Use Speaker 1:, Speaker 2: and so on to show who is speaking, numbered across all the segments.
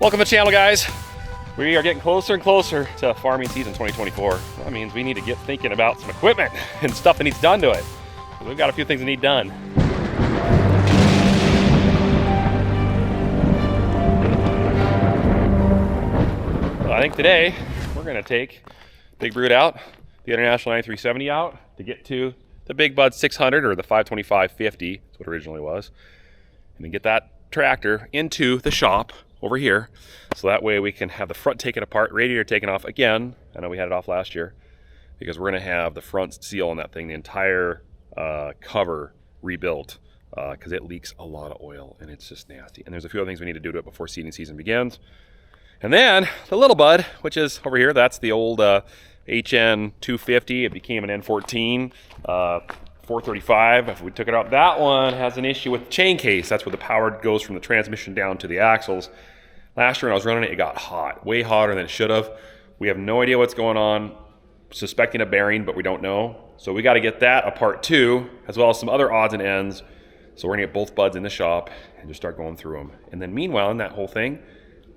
Speaker 1: Welcome to the channel, guys. We are getting closer and closer to farming season 2024. That means we need to get thinking about some equipment and stuff that needs done to it. We've got a few things that need done. Well, I think today we're gonna take Big Brute out, the International 9370 out to get to the Big Bud 600 or the 525/50, that's what it originally was, and then get that tractor into the shop over here, so that way we can have the front taken apart, radiator taken off again. I know we had it off last year, because we're gonna have the front seal on that thing, the entire cover rebuilt, because it leaks a lot of oil and it's just nasty. And there's a few other things we need to do to it before seeding season begins. And then the little bud, which is over here, that's the old HN 250. It became an N14 435. If we took it out, that one has an issue with the chain case. That's where the power goes from the transmission down to the axles. Last year when I was running it, it got hot, way hotter than it should have. We have no idea what's going on, suspecting a bearing, but we don't know. So we got to get that apart too, as well as some other odds and ends. So we're gonna get both buds in the shop and just start going through them. And then meanwhile, in that whole thing,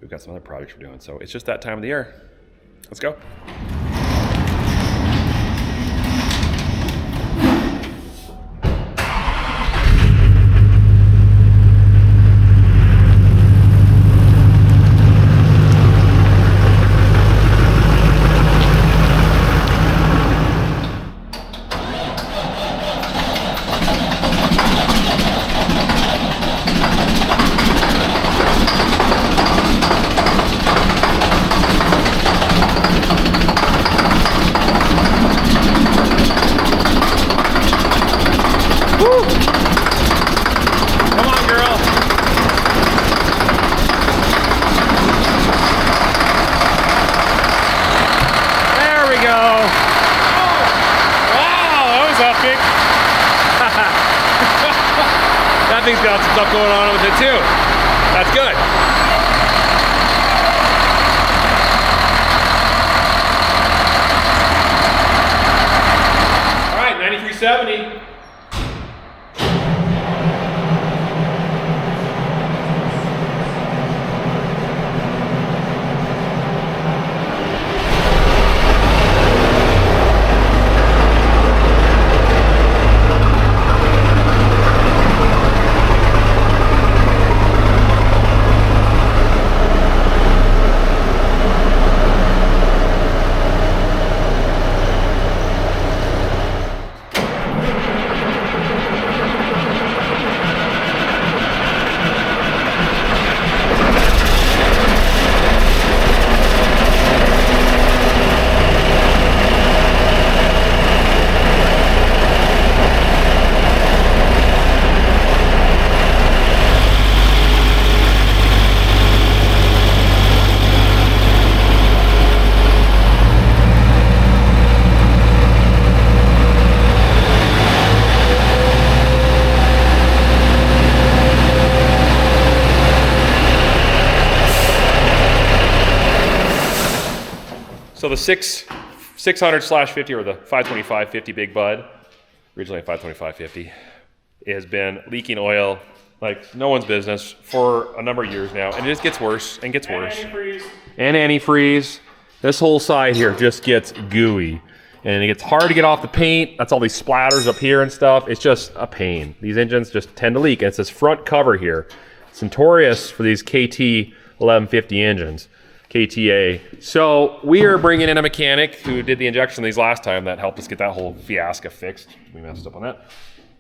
Speaker 1: we've got some other projects we're doing. So it's just that time of the year. Let's go. That thing's got some stuff going on with it too. That's good. All right, 9370. So the 600/50 or the 525/50 Big Bud, originally a 525/50, has been leaking oil like no one's business for a number of years now, and it just gets worse and gets worse. And antifreeze. This whole side here just gets gooey, and it gets hard to get off the paint. That's all these splatters up here and stuff. It's just a pain. These engines just tend to leak, and it's this front cover here. It's notorious for these KT 1150 engines. KTA. So we are bringing in a mechanic who did the injection of these last time that helped us get that whole fiasco fixed. We messed up on that.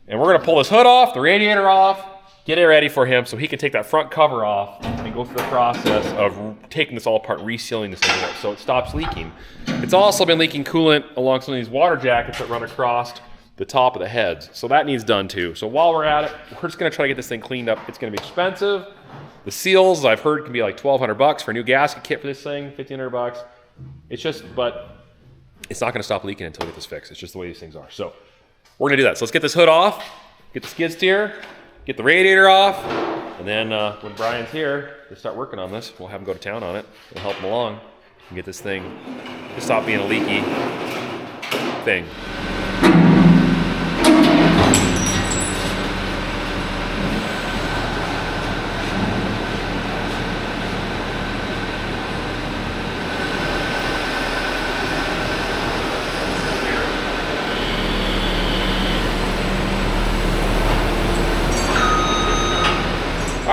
Speaker 1: And we're gonna pull this hood off, the radiator off, get it ready for him so he can take that front cover off and go through the process of taking this all apart, resealing this thing up so it stops leaking. It's also been leaking coolant along some of these water jackets that run across the top of the heads. So that needs done too. So while we're at it, we're just gonna try to get this thing cleaned up. It's gonna be expensive. The seals, I've heard, can be like $1,200 for a new gasket kit for this thing, $1,500. It's just, but it's not gonna stop leaking until we get this fixed. It's just the way these things are. So we're gonna do that. So let's get this hood off, get the skid steer, get the radiator off, and then when Brian's here to start working on this, we'll have him go to town on it. We'll help him along and get this thing to stop being a leaky thing.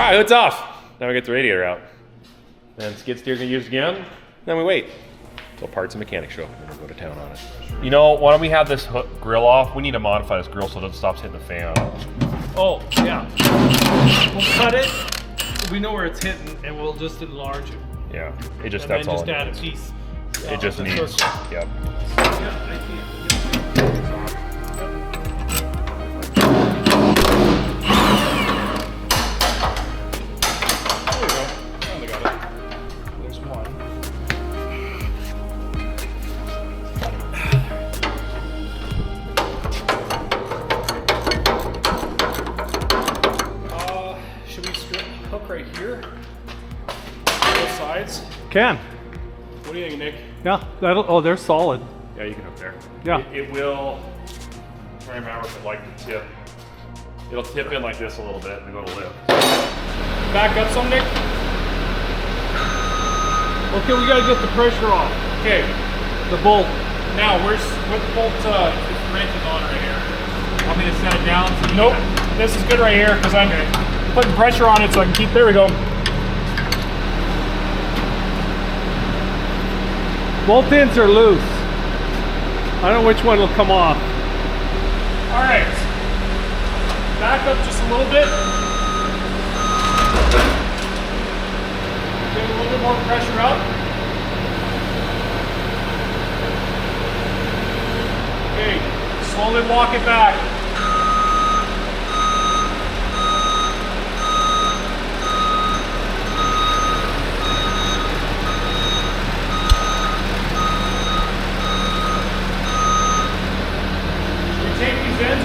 Speaker 1: right, hood's off. Now we get the radiator out. Then skid steer's gonna use it again. Then we wait until parts and mechanics show up and then we'll go to town on it. You know, why don't we have this grill off? We need to modify this grill so it stops hitting the fan.
Speaker 2: Oh, yeah. We'll cut it so we know where it's hitting and we'll just enlarge it.
Speaker 1: Yeah, it just,
Speaker 2: And
Speaker 1: that's
Speaker 2: then
Speaker 1: all
Speaker 2: just add a piece.
Speaker 1: it just needs, yep.
Speaker 2: Yeah, I see it. Can.
Speaker 1: What do you think, Nick?
Speaker 2: Yeah, oh, they're solid.
Speaker 1: Yeah, you can hook there.
Speaker 2: Yeah.
Speaker 1: It will, try and remember if it like to tip. It'll tip in like this a little bit and go to lift.
Speaker 2: Back up some, Nick. Okay, we gotta get the pressure off. Okay, the bolt. Now, what bolt is wrenches on right here? Want me to set it down? Nope, this is good right here because I'm putting pressure on it so I can keep, there we go. Bolt ends are loose. I don't know which one will come off. All right, back up just a little bit. Get a little bit more pressure up. Okay, slowly walk it back.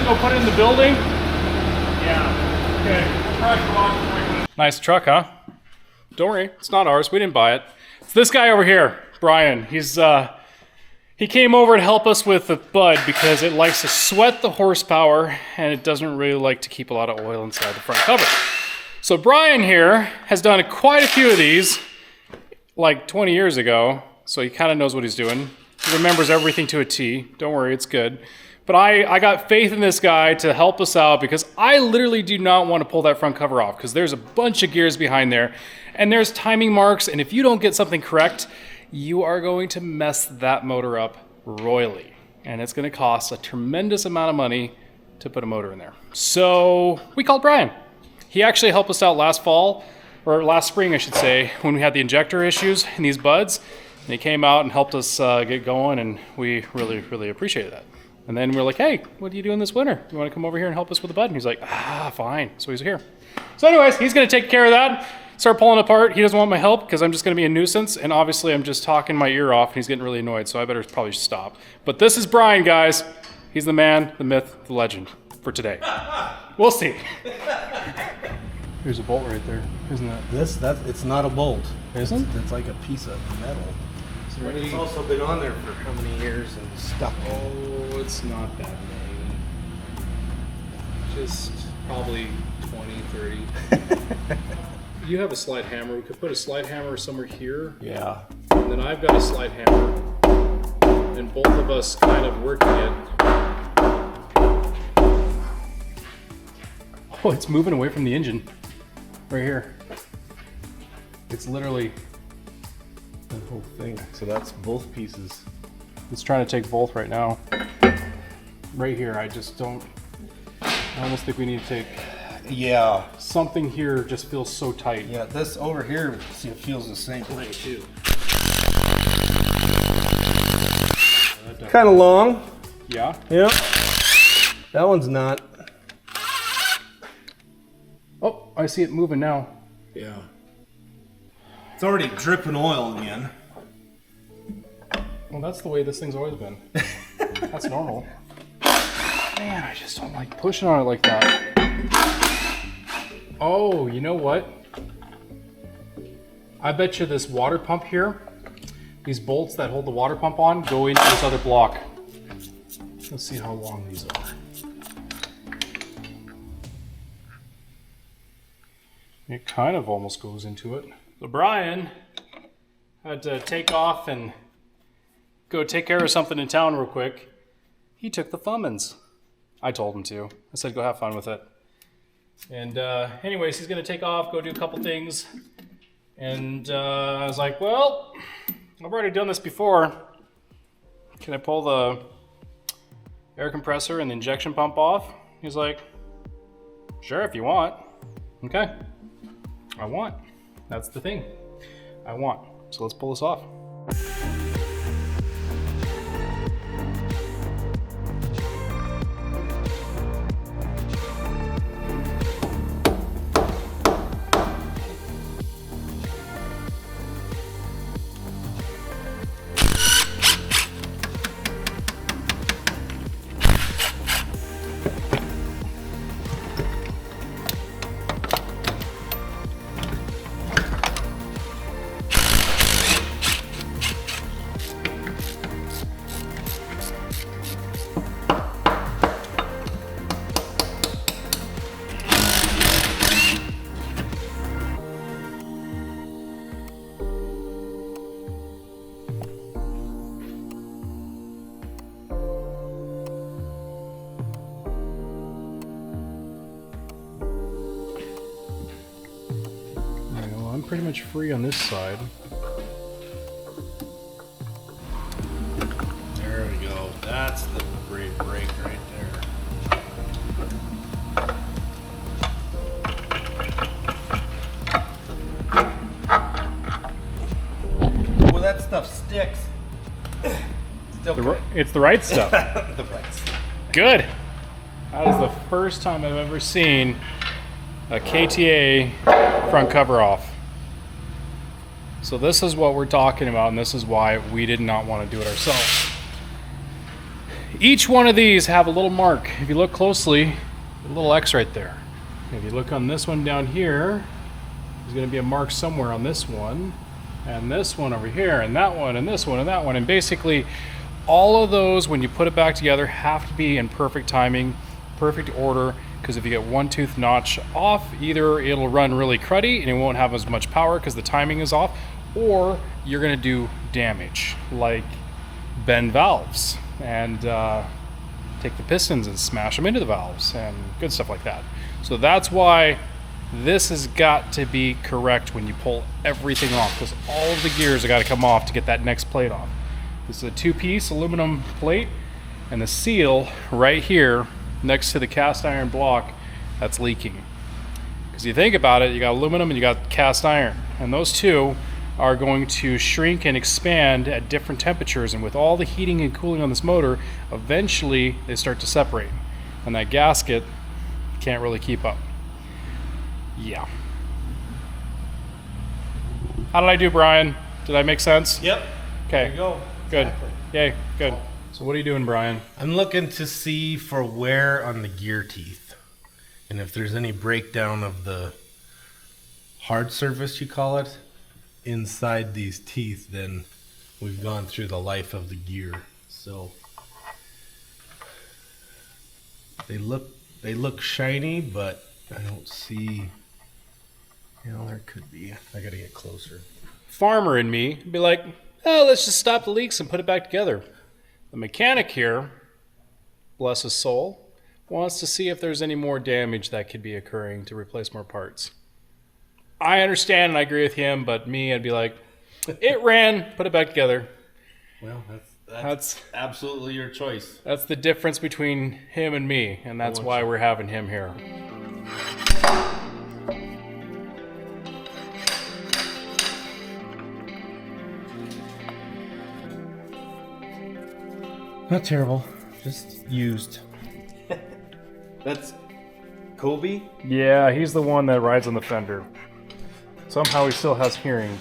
Speaker 2: Go put it in the building. Yeah. Okay. Pressure off. Nice truck, huh? Don't worry, it's not ours. We didn't buy it. It's this guy over here, Brian. He came over to help us with the bud because it likes to sweat the horsepower and it doesn't really like to keep a lot of oil inside the front cover. So Brian here has done quite a few of these, like 20 years ago. So he kind of knows what he's doing. He remembers everything to a T. Don't worry, it's good. But I got faith in this guy to help us out because I literally do not want to pull that front cover off because there's a bunch of gears behind there and there's timing marks, and if you don't get something correct, you are going to mess that motor up royally. And it's going to cost a tremendous amount of money to put a motor in there. So we called Brian. He actually helped us out last fall, or last spring I should say, when we had the injector issues in these buds. And he came out and helped us get going, and we really, really appreciated that. And then we're like, hey, what are you doing this winter? You want to come over here and help us with the bud? And he's like, fine. So he's here. So anyways, he's going to take care of that. Start pulling apart. He doesn't want my help because I'm just going to be a nuisance. And obviously I'm just talking my ear off and he's getting really annoyed. So I better probably stop. But this is Brian, guys. He's the man, the myth, the legend for today. We'll see. There's a bolt right there, isn't it?
Speaker 3: It's not a bolt.
Speaker 2: Isn't?
Speaker 3: It's like a piece of metal. It's also been on there for how many years and stuck.
Speaker 2: Oh, it's not that many. Just probably 20, 30. You have a slide hammer. We could put a slide hammer somewhere here.
Speaker 3: Yeah.
Speaker 2: And then I've got a slide hammer. And both of us kind of working it. Oh, it's moving away from the engine. Right here. It's literally
Speaker 3: the whole thing. So that's both pieces.
Speaker 2: It's trying to take both right now. Right here, I almost think we need to take.
Speaker 3: Yeah.
Speaker 2: Something here just feels so tight.
Speaker 3: Yeah, this over here, see, it feels the same way too. Kind of long.
Speaker 2: Yeah?
Speaker 3: Yeah. That one's not.
Speaker 2: Oh, I see it moving now.
Speaker 3: Yeah. It's already dripping oil again.
Speaker 2: Well, that's the way this thing's always been. That's normal. Man, I just don't like pushing on it like that. Oh, you know what? I bet you this water pump here, these bolts that hold the water pump on, go into this other block. Let's see how long these are. It kind of almost goes into it. So Brian had to take off and go take care of something in town real quick. He took the thumbins. I told him to. I said, go have fun with it. And anyways, he's gonna take off, go do a couple things. And I was like, well, I've already done this before. Can I pull the air compressor and the injection pump off? He's like, sure, if you want. Okay, I want. That's the thing, I want. So let's pull this off. I'm pretty much free on this side.
Speaker 3: There we go. That's the great break right there. Well, that stuff sticks. Still good.
Speaker 2: It's the right stuff.
Speaker 3: The right stuff.
Speaker 2: Good. That is the first time I've ever seen a KTA front cover off. So this is what we're talking about, and this is why we did not want to do it ourselves. Each one of these have a little mark. If you look closely, a little X right there. If you look on this one down here, there's going to be a mark somewhere on this one, and this one over here, and that one, and this one, and that one. And basically, all of those, when you put it back together, have to be in perfect timing, perfect order, because if you get one tooth notch off, either it'll run really cruddy and it won't have as much power because the timing is off, or you're going to do damage, like bend valves and take the pistons and smash them into the valves and good stuff like that. So that's why this has got to be correct when you pull everything off, because all of the gears have got to come off to get that next plate off. This is a two-piece aluminum plate, and the seal right here next to the cast iron block that's leaking. Because you think about it, you got aluminum and you got cast iron, and those two are going to shrink and expand at different temperatures, and with all the heating and cooling on this motor, eventually they start to separate, and that gasket can't really keep up. Yeah. How did I do, Brian? Did I make sense?
Speaker 3: Yep.
Speaker 2: Okay.
Speaker 3: There you go.
Speaker 2: Good.
Speaker 3: Exactly.
Speaker 2: Yay. Good. So what are you doing, Brian?
Speaker 3: I'm looking to see for wear on the gear teeth, and if there's any breakdown of the hard surface, you call it, inside these teeth, then we've gone through the life of the gear. So they look shiny, but I don't see. You know, there could be. I gotta get closer.
Speaker 2: Farmer in me would be like, oh, let's just stop the leaks and put it back together. The mechanic here, bless his soul, wants to see if there's any more damage that could be occurring to replace more parts. I understand and I agree with him, but me, I'd be like, it ran, put it back together.
Speaker 3: Well, that's absolutely your choice.
Speaker 2: That's the difference between him and me, and that's why we're having him here.
Speaker 3: Not terrible, just used. That's Kobe?
Speaker 2: Yeah, he's the one that rides on the fender. Somehow he still has hearing.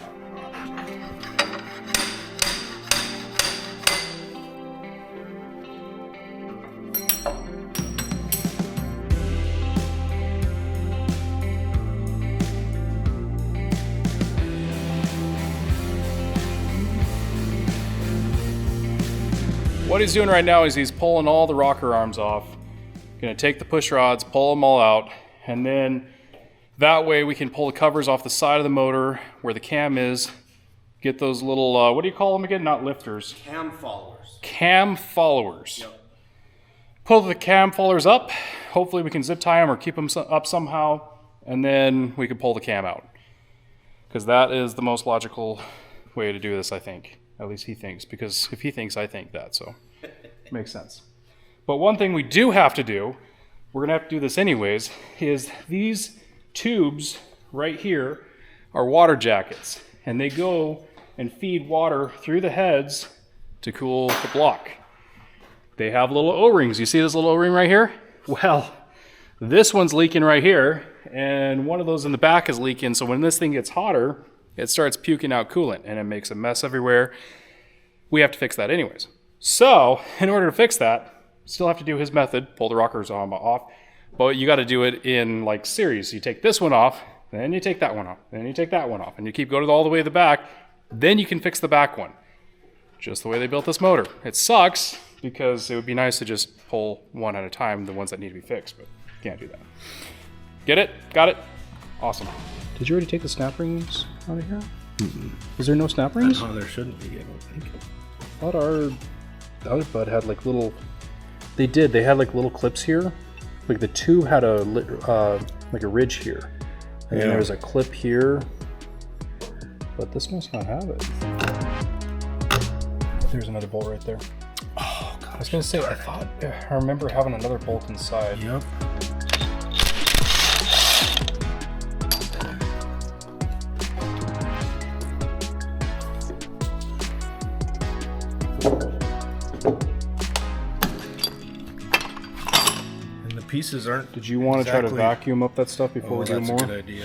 Speaker 2: What he's doing right now is he's pulling all the rocker arms off. Gonna take the push rods, pull them all out, and then that way we can pull the covers off the side of the motor where the cam is, get those little, what do you call them again? Not lifters.
Speaker 3: Cam followers.
Speaker 2: Cam followers.
Speaker 3: Yep.
Speaker 2: pull the cam fullers up. Hopefully we can zip tie them or keep them up somehow, and then we can pull the cam out. Because that is the most logical way to do this, I think. At least he thinks, because if he thinks, I think that, so makes sense. But one thing we do have to do, we're gonna have to do this anyways, is these tubes right here are water jackets, and they go and feed water through the heads to cool the block. They have little O-rings. You see this little O-ring right here? Well, this one's leaking right here, and one of those in the back is leaking, so when this thing gets hotter, it starts puking out coolant, and it makes a mess everywhere. We have to fix that anyways. So, in order to fix that, still have to do his method, pull the rockers off, but you gotta do it in like series. You take this one off, then you take that one off, then you take that one off, and you keep going all the way to the back, then you can fix the back one. Just the way they built this motor. It sucks, because it would be nice to just pull one at a time, the ones that need to be fixed, but can't do that. Get it? Got it? Awesome. Did you already take the snap rings out of here? Is there no snap rings?
Speaker 3: Oh, there shouldn't be, I don't think.
Speaker 2: I thought the other bud had like little, they had like little clips here. Like the tube had a, like a ridge here. And then there's a clip here, but this must not have it. There's another bolt right there.
Speaker 3: Oh, God.
Speaker 2: I was gonna say, I remember having another bolt inside.
Speaker 3: Yep. And the pieces aren't.
Speaker 2: Did you want to try to vacuum up that stuff before we do more?
Speaker 3: That's a good idea.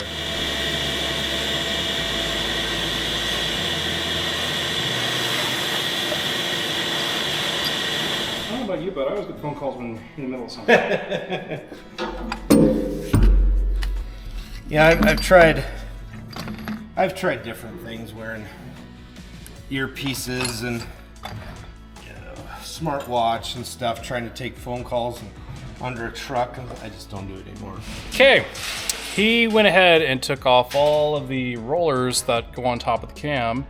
Speaker 2: I don't know about you, but I always get phone calls when in the middle of something.
Speaker 3: Yeah, I've tried different things, wearing earpieces and smartwatch and stuff, trying to take phone calls and under a truck, and I just don't do it anymore.
Speaker 2: Okay, he went ahead and took off all of the rollers that go on top of the cam,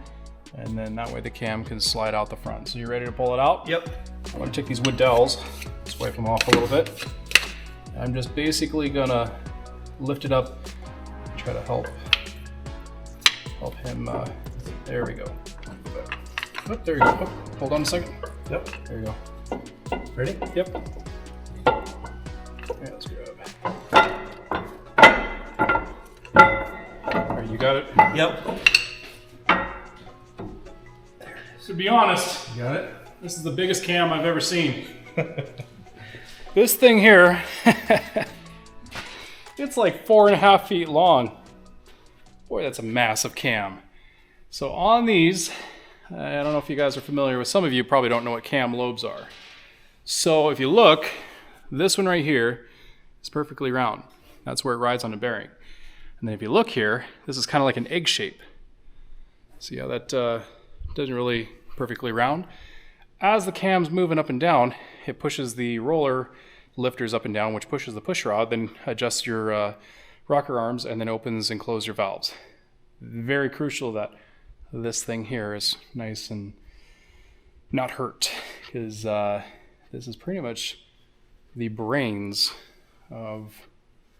Speaker 2: and then that way the cam can slide out the front. So you ready to pull it out?
Speaker 3: Yep.
Speaker 2: I'm gonna take these wood dowels, swipe them off a little bit. I'm just basically gonna lift it up, try to help him. There we go. Oh, there you go. Oh, hold on a second.
Speaker 3: Yep.
Speaker 2: There you go.
Speaker 3: Ready?
Speaker 2: Yep. Yeah, let's grab. All right, you got it?
Speaker 3: Yep.
Speaker 2: To be honest,
Speaker 3: You got it?
Speaker 2: this is the biggest cam I've ever seen. This thing here, it's like 4.5 feet long. Boy, that's a massive cam. So on these, I don't know if you guys are familiar with, some of you probably don't know what cam lobes are. So if you look, this one right here is perfectly round. That's where it rides on the bearing. And then if you look here, this is kind of like an egg shape. See how that doesn't really perfectly round? As the cam's moving up and down, it pushes the roller lifters up and down, which pushes the push rod, then adjusts your rocker arms, and then opens and closes your valves. Very crucial that this thing here is nice and not hurt, because this is pretty much the brains of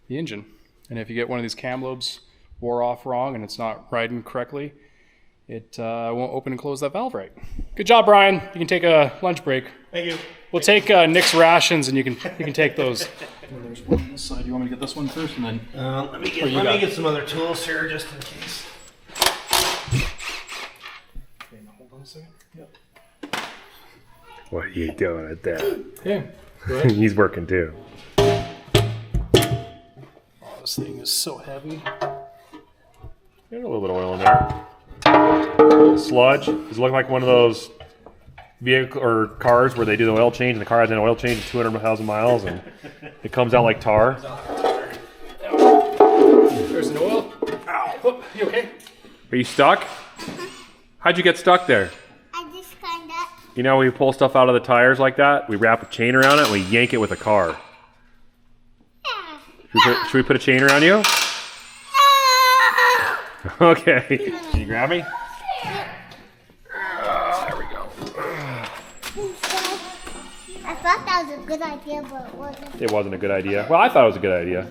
Speaker 2: the engine. And if you get one of these cam lobes wore off wrong and it's not riding correctly, it won't open and close that valve right. Good job, Brian. You can take a lunch break.
Speaker 3: Thank you.
Speaker 2: We'll take Nick's rations, and you can take those. There's one on this side. You want me to get this one first, and then
Speaker 3: Let me get some other tools here just in case.
Speaker 2: Okay, now hold on a second. Yep.
Speaker 1: What are you doing at that?
Speaker 2: Okay. Go ahead.
Speaker 1: He's working too.
Speaker 2: Oh, this thing is so heavy.
Speaker 1: Got a little bit of oil in there. Sludge. Does it look like one of those vehicle or cars where they do the oil change and the car has an oil change in 200,000 miles and it comes out like tar?
Speaker 2: There's an oil. Ow. Oh, you okay?
Speaker 1: Are you stuck? How'd you get stuck there?
Speaker 4: I just kinda.
Speaker 1: You know, when we pull stuff out of the tires like that, we wrap a chain around it and we yank it with a car. Should we put a chain around you? Okay. Can you grab me?
Speaker 4: I thought that was a good idea, but it wasn't.
Speaker 1: It wasn't a good idea. Well, I thought it was a good idea.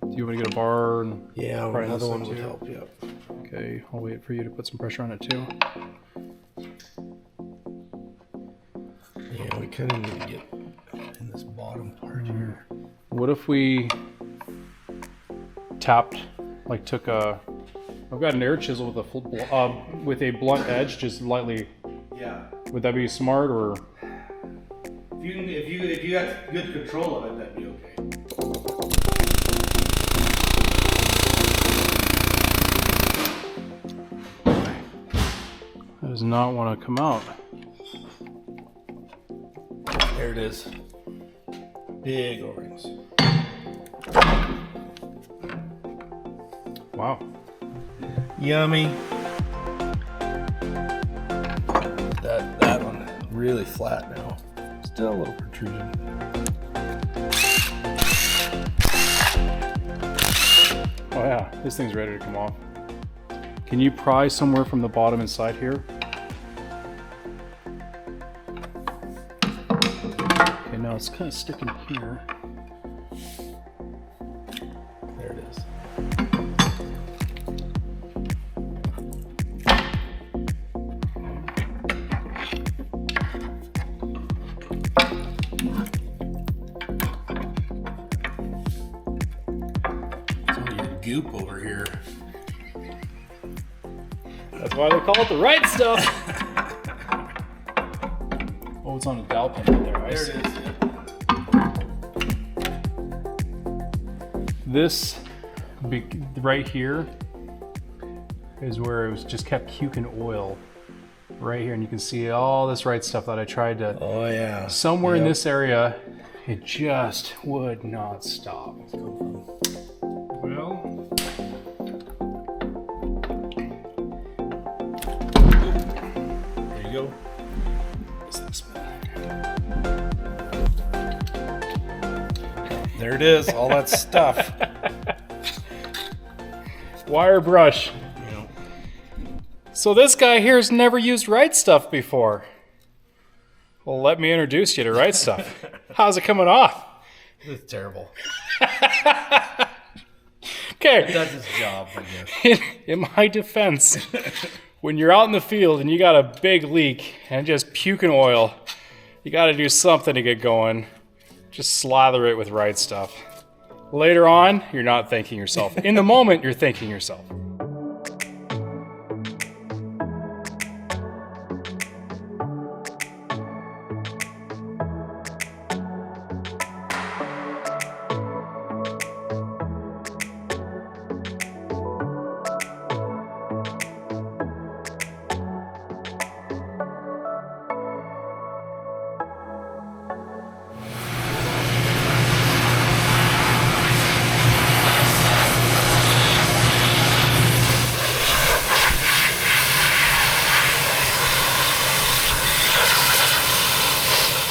Speaker 2: Do you want to get a bar? And
Speaker 3: Yeah,
Speaker 2: pry
Speaker 3: another
Speaker 2: this
Speaker 3: one
Speaker 2: in
Speaker 3: would
Speaker 2: too?
Speaker 3: help. Yep.
Speaker 2: Okay, I'll wait for you to put some pressure on it too.
Speaker 3: Yeah, we kind of need to get in this bottom part here.
Speaker 2: What if we tapped, like took a, I've got an air chisel with a blunt edge, just lightly.
Speaker 3: Yeah.
Speaker 2: Would that be smart or?
Speaker 3: If you got good control of it, that'd be okay.
Speaker 2: That does not want to come out.
Speaker 3: There it is. Big O-rings.
Speaker 2: Wow.
Speaker 3: Yummy. That one really flat now. Still a little protrusion.
Speaker 2: Oh yeah, this thing's ready to come off. Can you pry somewhere from the bottom inside here? Okay, now it's kind of sticking here.
Speaker 3: There it is. Some of your goop over here.
Speaker 2: That's why they call it the right stuff. Oh, it's on a dowel pin right there. I
Speaker 3: There
Speaker 2: see.
Speaker 3: it is. Yep.
Speaker 2: This right here is where it was just kept puking oil. Right here, and you can see all this right stuff that I tried to.
Speaker 3: Oh yeah.
Speaker 2: Somewhere in
Speaker 3: Yep.
Speaker 2: this area, it just would not stop. Well,
Speaker 3: There you go.
Speaker 2: what's this?
Speaker 3: There it is. All that stuff.
Speaker 2: Wire brush.
Speaker 3: Yep.
Speaker 2: So this guy here has never used Right Stuff before. Well, let me introduce you to Right Stuff. How's it coming off?
Speaker 3: This is terrible.
Speaker 2: Okay.
Speaker 3: That's his job, I guess.
Speaker 2: In my defense, when you're out in the field and you got a big leak and just puking oil, you got to do something to get going. Just slather it with Right Stuff. Later on, you're not thanking yourself. In the moment, you're thanking yourself.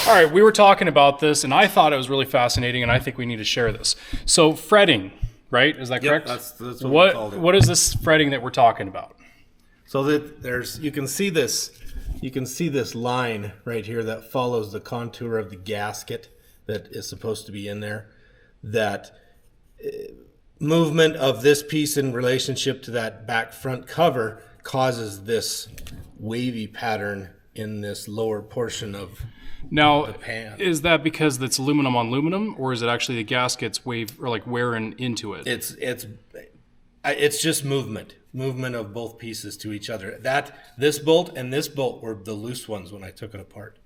Speaker 2: All right, we were talking about this, and I thought it was really fascinating, and I think we need to share this. So fretting, right? Is that correct?
Speaker 3: That's what we called it.
Speaker 2: What is this fretting that we're talking about?
Speaker 3: So that you can see this line right here that follows the contour of the gasket that is supposed to be in there. That movement of this piece in relationship to that back front cover causes this wavy pattern in this lower portion of
Speaker 2: Now,
Speaker 3: the pan.
Speaker 2: is that because it's aluminum on aluminum, or is it actually the gaskets wearing into it?
Speaker 3: It's just movement of both pieces to each other. This bolt and this bolt were the loose ones when I took it apart.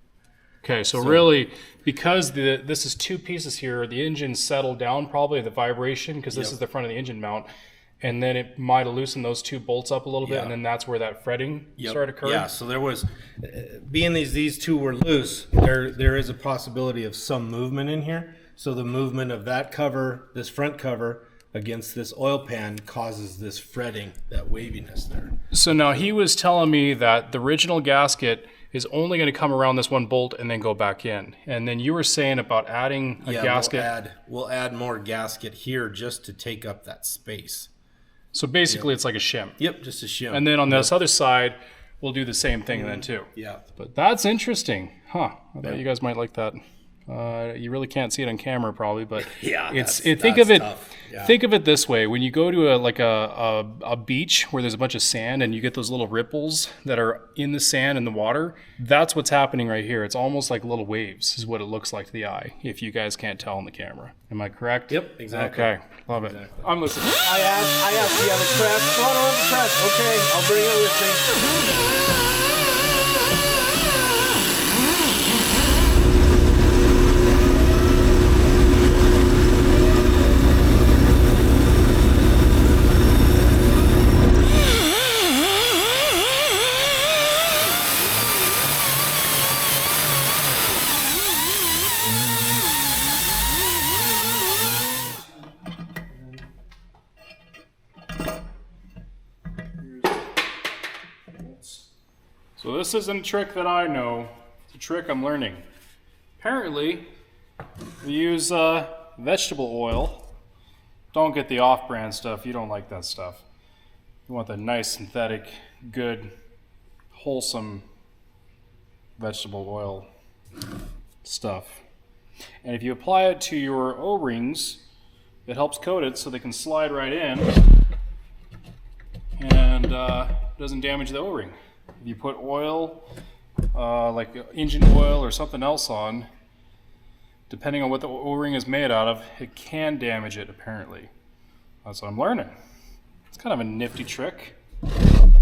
Speaker 2: Okay, so really, because this is two pieces here, the engine settled down probably the vibration, because this is the front of the engine mount, and then it might have loosened those two bolts up a little bit, and then that's where that fretting started occurring.
Speaker 3: Yeah, so there was, being these two were loose, there is a possibility of some movement in here. So the movement of that cover, this front cover, against this oil pan causes this fretting, that waviness there.
Speaker 2: So now he was telling me that the original gasket is only going to come around this one bolt and then go back in. And then you were saying about adding a gasket.
Speaker 3: We'll add more gasket here just to take up that space.
Speaker 2: So basically it's like a shim.
Speaker 3: Yep, just a shim.
Speaker 2: And then on this other side, we'll do the same thing then too.
Speaker 3: Yeah.
Speaker 2: But that's interesting, huh? I thought you guys might like that. You really can't see it on camera probably, but
Speaker 3: Yeah,
Speaker 2: think of it.
Speaker 3: tough. Yeah.
Speaker 2: Think of it this way: when you go to a beach where there's a bunch of sand and you get those little ripples that are in the sand and the water, that's what's happening right here. It's almost like little waves, is what it looks like to the eye. If you guys can't tell on the camera, am I correct?
Speaker 3: Yep, exactly.
Speaker 2: Okay, love it. I'm listening.
Speaker 5: I asked, do you have a press? No, I don't have a press. Okay, I'll bring it with me.
Speaker 2: So this isn't a trick that I know. It's a trick I'm learning. Apparently, we use vegetable oil. Don't get the off-brand stuff. You don't like that stuff. You want the nice, synthetic, good, wholesome vegetable oil stuff. And if you apply it to your O-rings, it helps coat it so they can slide right in and doesn't damage the O-ring. If you put oil, like engine oil or something else on, depending on what the O-ring is made out of, it can damage it apparently. That's what I'm learning. It's kind of a nifty trick,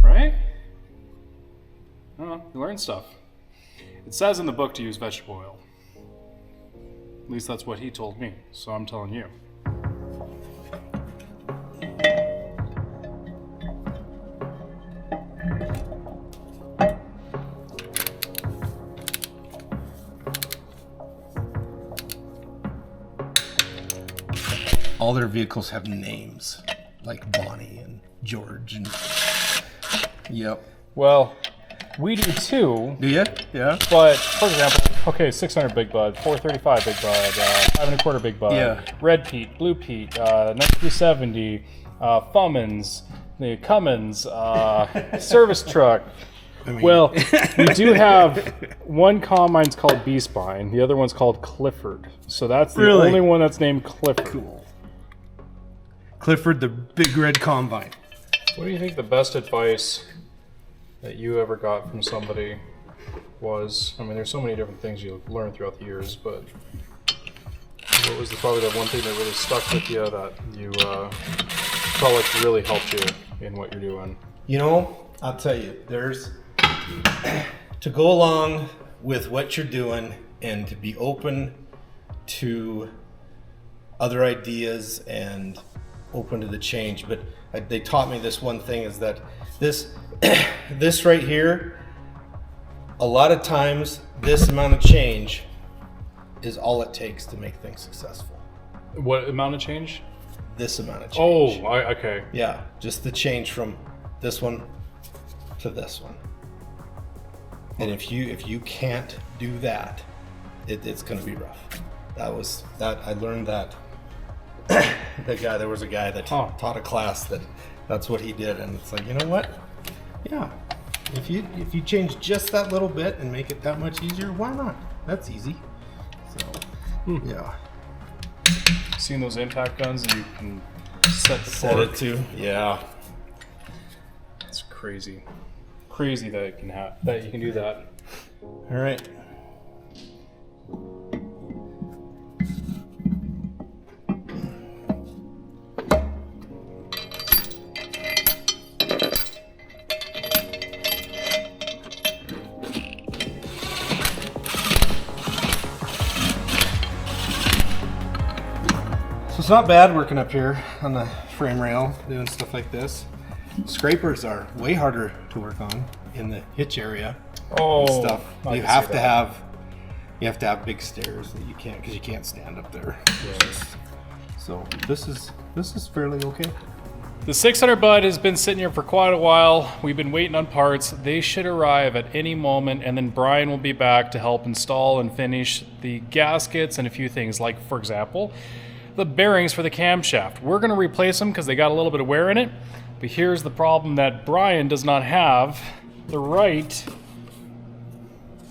Speaker 2: right? I don't know, you learn stuff. It says in the book to use vegetable oil. At least that's what he told me, so I'm telling you.
Speaker 3: All their vehicles have names, like Bonnie and George and... Yep.
Speaker 2: Well, we do too.
Speaker 3: Do you? Yeah.
Speaker 2: But, for example, okay, 600 Big Bud, 435 Big Bud, 5 1/4 Big Bud,
Speaker 3: Yeah.
Speaker 2: Red Pete, Blue Pete, 9370, Fummins, the Cummins, service truck.
Speaker 3: I mean,
Speaker 2: Well, we do have one combine's called B-Spine, the other one's called Clifford. So that's the
Speaker 3: Really?
Speaker 2: only one that's named Clifford.
Speaker 3: cool. Clifford, the big red combine.
Speaker 2: What do you think the best advice that you ever got from somebody was? I mean, there's so many different things you learn throughout the years, but what was probably the one thing that really stuck with you that you felt like really helped you in what you're doing?
Speaker 3: You know, I'll tell you, there's to go along with what you're doing and to be open to other ideas and open to the change. But they taught me this one thing is that this right here, a lot of times this amount of change is all it takes to make things successful.
Speaker 2: What amount of change?
Speaker 3: This amount of
Speaker 2: Oh,
Speaker 3: change.
Speaker 2: okay.
Speaker 3: Yeah, just the change from this one to this one. And if you can't do that, it's going to be rough. I learned that. There was a guy that taught a class that's what he did, and it's like, you know what? Yeah, if you change just that little bit and make it that much easier, why not? That's easy. So, yeah.
Speaker 2: Seen those impact guns and you can set the
Speaker 3: Set
Speaker 2: torque?
Speaker 3: it to, yeah.
Speaker 2: It's crazy. Crazy that it can that you can do that.
Speaker 3: All right. So it's not bad working up here on the frame rail, doing stuff like this. Scrapers are way harder to work on in the hitch area.
Speaker 2: Oh,
Speaker 3: And stuff.
Speaker 2: I
Speaker 3: You
Speaker 2: can
Speaker 3: have
Speaker 2: see
Speaker 3: to
Speaker 2: that.
Speaker 3: have big stairs that you can't, because you can't stand up there. So this is fairly okay.
Speaker 2: The 600 Bud has been sitting here for quite a while. We've been waiting on parts. They should arrive at any moment, and then Brian will be back to help install and finish the gaskets and a few things, like, for example, the bearings for the camshaft. We're going to replace them because they got a little bit of wear in it. But here's the problem that Brian does not have the right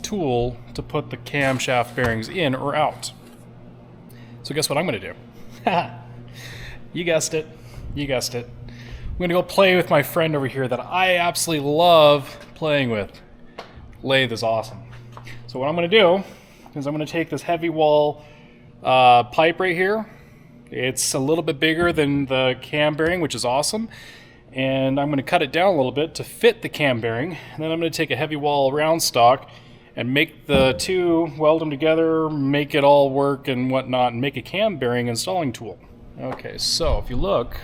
Speaker 2: tool to put the camshaft bearings in or out. So guess what I'm going to do? You guessed it. You guessed it. I'm going to go play with my friend over here that I absolutely love playing with. Lathe is awesome. So what I'm going to do is I'm going to take this heavy wall pipe right here. It's a little bit bigger than the cam bearing, which is awesome. And I'm going to cut it down a little bit to fit the cam bearing. And then I'm going to take a heavy wall round stock and make the two, weld them together, make it all work and whatnot, and make a cam bearing installing tool. Okay, so if you look,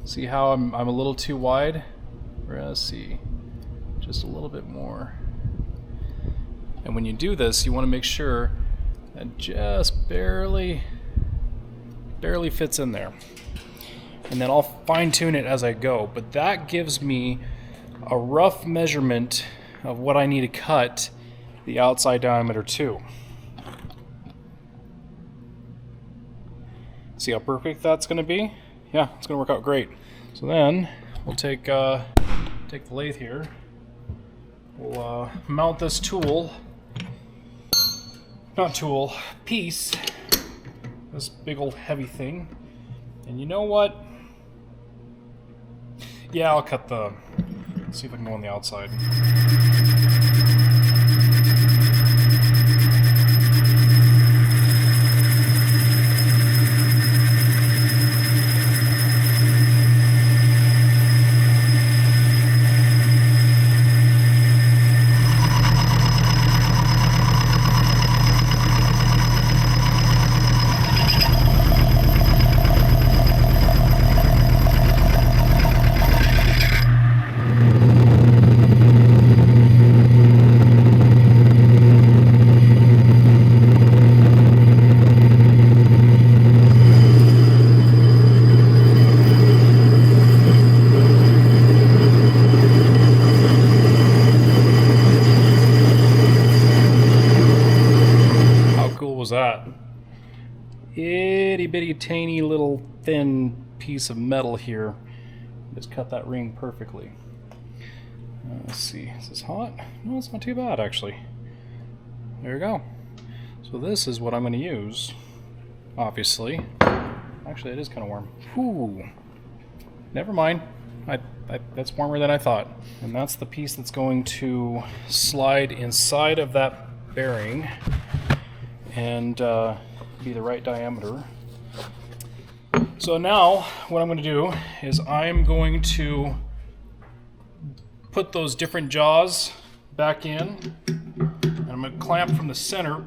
Speaker 2: see how I'm a little too wide? Let's see, just a little bit more. And when you do this, you want to make sure that just barely fits in there. And then I'll fine tune it as I go, but that gives me a rough measurement of what I need to cut the outside diameter to. See how perfect that's going to be? Yeah, it's going to work out great. So then we'll take the lathe here. We'll mount this piece, this big old heavy thing. And you know what? Yeah, I'll cut let's see if I can go on the outside. That itty bitty tiny little thin piece of metal here. Just cut that ring perfectly. Let's see, is this hot? No, it's not too bad actually. There you go. So this is what I'm going to use, obviously. Actually, it is kind of warm. Whew. Never mind. That's warmer than I thought. And that's the piece that's going to slide inside of that bearing and be the right diameter. So now what I'm going to do is I'm going to put those different jaws back in, and I'm going to clamp from the center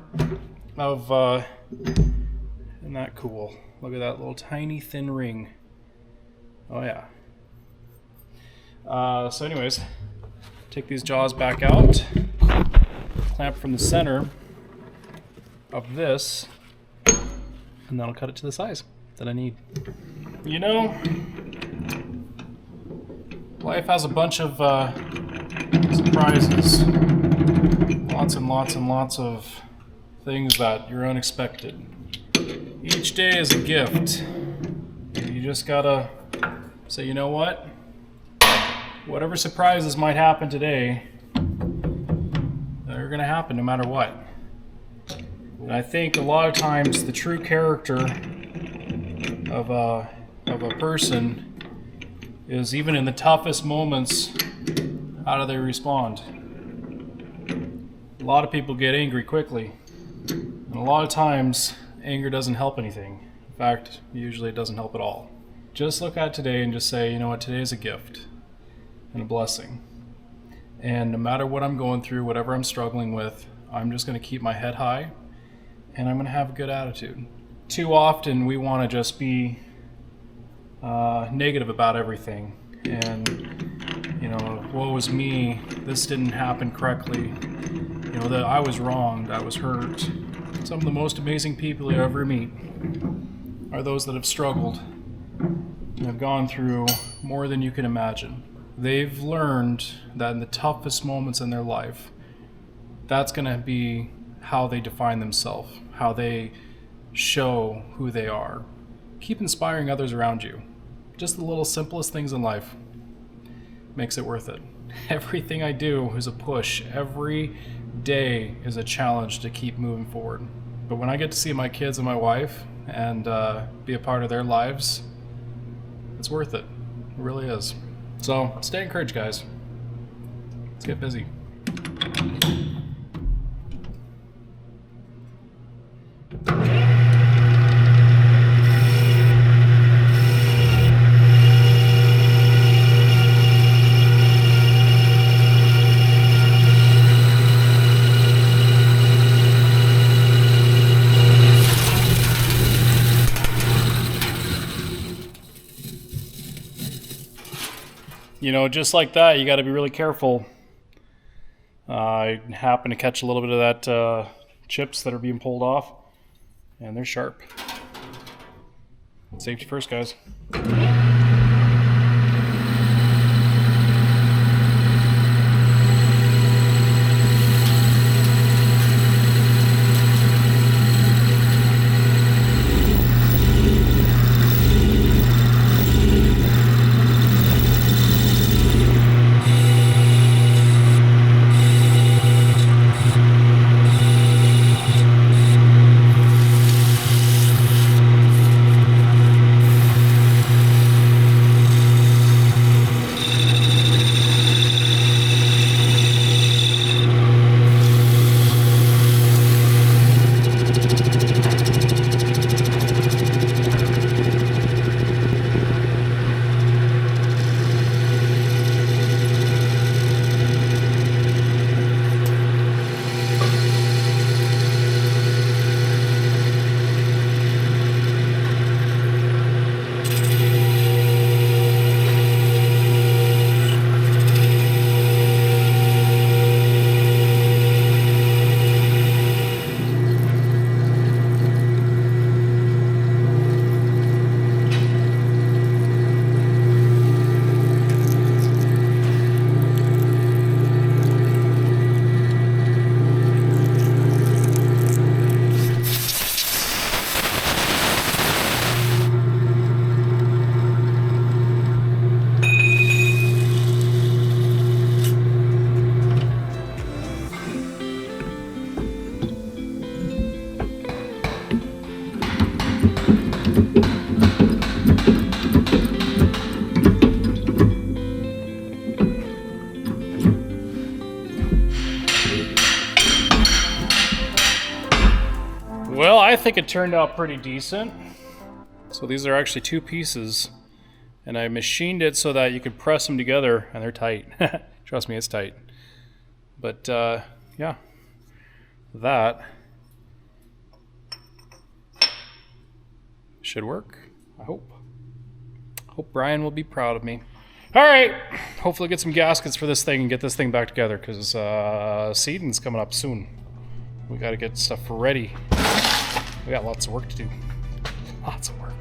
Speaker 2: of isn't that cool? Look at that little tiny thin ring. Oh yeah. So anyways, take these jaws back out, clamp from the center of this, and that'll cut it to the size that I need. You know, life has a bunch of surprises. Lots and lots and lots of things that you're unexpected. Each day is a gift. You just gotta say, you know what? Whatever surprises might happen today, they're gonna happen no matter what. And I think a lot of times the true character of a person is, even in the toughest moments, how do they respond? A lot of people get angry quickly, and a lot of times anger doesn't help anything. In fact, usually it doesn't help at all. Just look at today and just say, you know what, today is a gift and a blessing. And no matter what I'm going through, whatever I'm struggling with, I'm just going to keep my head high, and I'm going to have a good attitude. Too often we want to just be negative about everything, and you know, woe is me, this didn't happen correctly, you know, that I was wronged, I was hurt. Some of the most amazing people you ever meet are those that have struggled and have gone through more than you can imagine. They've learned that in the toughest moments in their life, that's going to be how they define themselves, how they show who they are. Keep inspiring others around you. Just the little simplest things in life. makes it worth it. Everything I do is a push. Every day is a challenge to keep moving forward. But when I get to see my kids and my wife and be a part of their lives, it's worth it. It really is. So stay encouraged, guys. Let's get busy. You know, just like that, you got to be really careful. I happen to catch a little bit of that chips that are being pulled off, and they're sharp. Safety first, guys. Well, I think it turned out pretty decent. So these are actually two pieces, and I machined it so that you could press them together, and they're tight. Trust me, it's tight. But yeah, that should work. I hope. Hope Brian will be proud of me. All right, hopefully get some gaskets for this thing and get this thing back together, because seeding's coming up soon. We got to get stuff ready. We got lots of work to do. Lots of work.